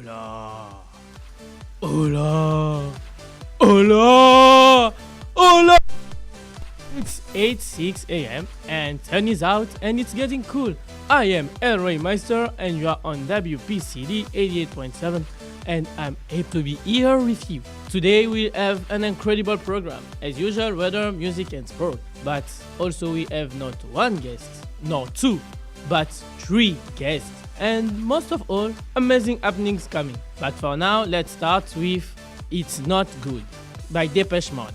Hola. Hola. Hola. Hola. It's 8:06 a.m. and sun is out and it's getting cool. I am Meister and you are on WPCD 88.7 and I'm happy to be here with you. Today we have an incredible program. As usual, weather, music and sport. But also we have not one guest, not two, but three guests. And most of all, amazing happenings coming. But for now, let's start with It's Not Good by Depeche Mode,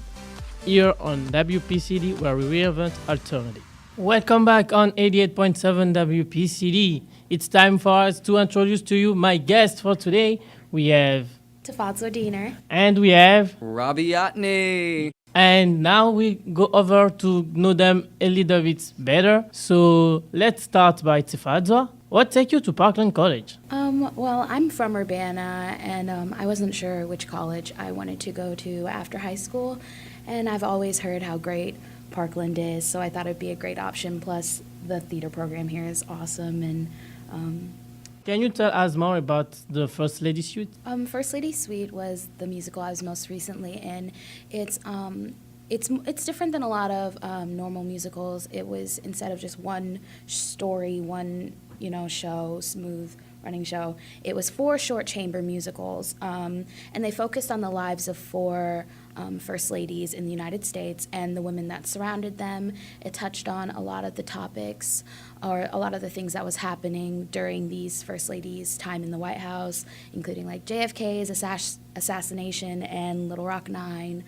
here on WPCD where we reinvent alternative. Welcome back on 88.7 WPCD. It's time for us to introduce to you my guest for today. We have Tafadzwa Diener. And we have Robbie Yatney. And now we go over to know them a little bit better. So let's start by Tifadzwa. What took you to Parkland College? Well, I'm from Urbana, and I wasn't sure which college I wanted to go to after high school. And I've always heard how great Parkland is, so I thought it'd be a great option. Plus, the theater program here is awesome. And Can you tell us more about the First Lady Suite? First Lady Suite was the musical I was most recently in. It's different than a lot of normal musicals. It was, instead of just one story, one show, smooth running show, it was 4 short chamber musicals, and they focused on the lives of 4 first ladies in the United States and the women that surrounded them. It touched on a lot of the topics or a lot of the things that was happening during these first ladies' time in the White House, including like JFK's assassination and Little Rock 9,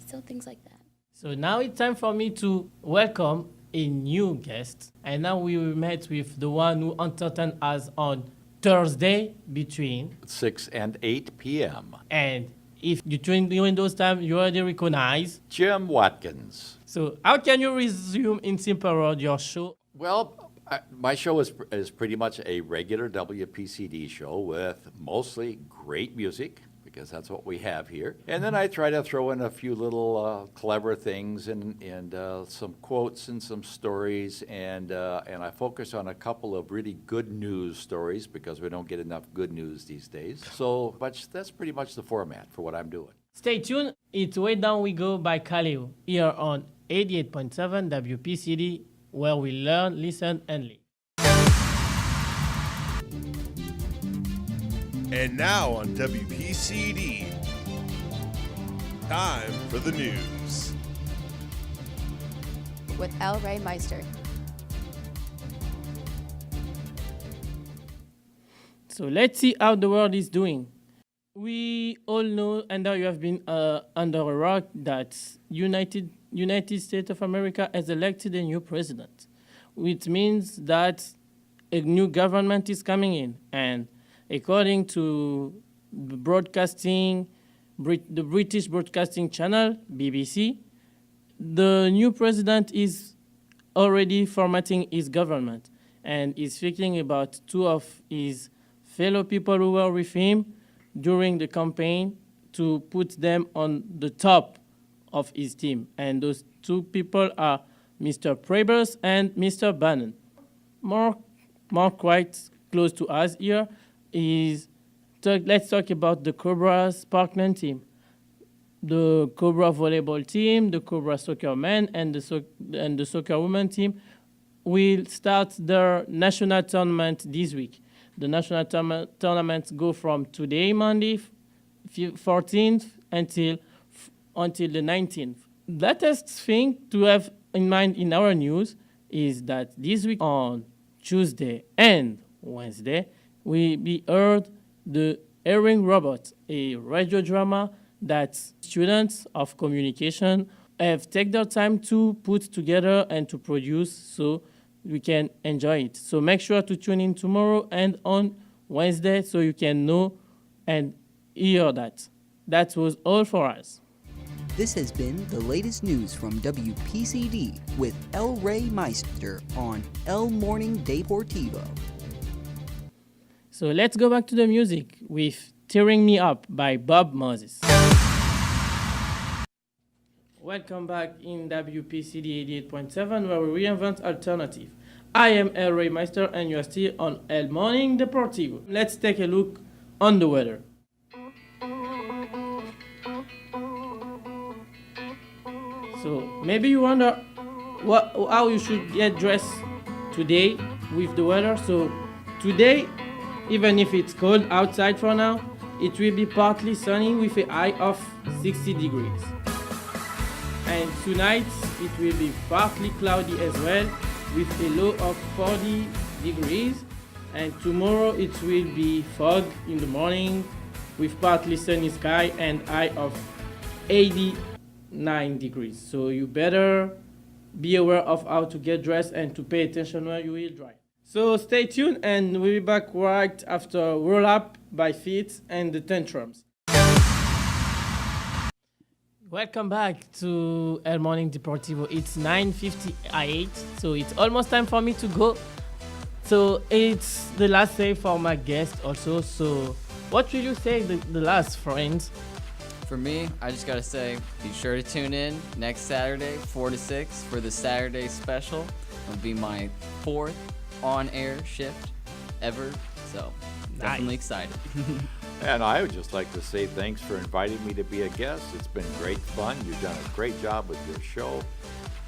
so things like that. So now it's time for me to welcome a new guest. And now we will meet with the one who entertained us on Thursday between 6 and 8 p.m. And if you during those times you already recognize Jim Watkins. So how can you resume in simple word your show? Well, my show is pretty much a regular WPCD show with mostly great music, because that's what we have here. And then I try to throw in a few little clever things and some quotes and some stories, and I focus on a couple of really good news stories because we don't get enough good news these days. So, but that's pretty much the format for what I'm doing. Stay tuned. It's Way Down We Go by Kaleo here on 88.7 WPCD, where we learn, listen, and live. And now on WPCD, time for the news. With Meister. So let's see how the world is doing. We all know, and you have been under a rock, that United States of America has elected a new president, which means that a new government is coming in. And according to the British Broadcasting Channel, BBC, the new president is already formatting his government and is thinking about 2 of his fellow people who were with him during the campaign to put them on the top of his team. And those 2 people are Mr. Prebers and Mr. Bannon. More quite close to us here let's talk about the Cobra's Parkland team. The Cobra volleyball team, the Cobra soccer men, and the soccer women team will start their national tournament this week. The national tournaments go from today, Monday, 14th, until the 19th. Latest thing to have in mind in our news is that this week on Tuesday and Wednesday, we heard the Hearing Robot, a radio drama that students of communication have taken their time to put together and to produce so we can enjoy it. So make sure to tune in tomorrow and on Wednesday so you can know and hear that. That was all for us. This has been the latest news from WPCD with Meister on El Morning Deportivo. So let's go back to the music with Tearing Me Up by Bob Moses. Welcome back in WPCD 88.7, where we reinvent alternative. I am Meister and you are still on El Morning Deportivo. Let's take a look on the weather. So maybe you wonder how you should get dressed today with the weather. So today, even if it's cold outside for now, it will be partly sunny with a high of 60 degrees. And tonight it will be partly cloudy as well with a low of 40 degrees. And tomorrow it will be fog in the morning with partly sunny sky and high of 89 degrees. So you better be aware of how to get dressed and to pay attention where you will drive. So stay tuned and we'll be back right after Roll Up by Feet and the Tantrums. Welcome back to El Morning Deportivo. It's 9:58, so it's almost time for me to go. So it's the last day for my guest also. So what will you say the last, friends? For me, I just gotta say, be sure to tune in next Saturday, 4 to 6, for the Saturday special. It'll be my 4th on-air shift ever, so definitely excited. And I would just like to say thanks for inviting me to be a guest. It's been great fun. You've done a great job with your show,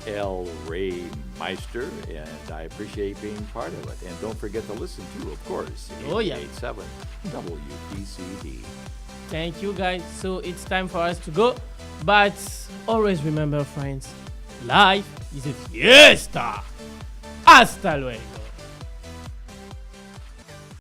El Rey Meister, and I appreciate being part of it. And don't forget to listen to, of course, 88.7 WPCD. Thank you, guys. So it's time for us to go. But always remember, friends, life is a fiesta. Hasta luego.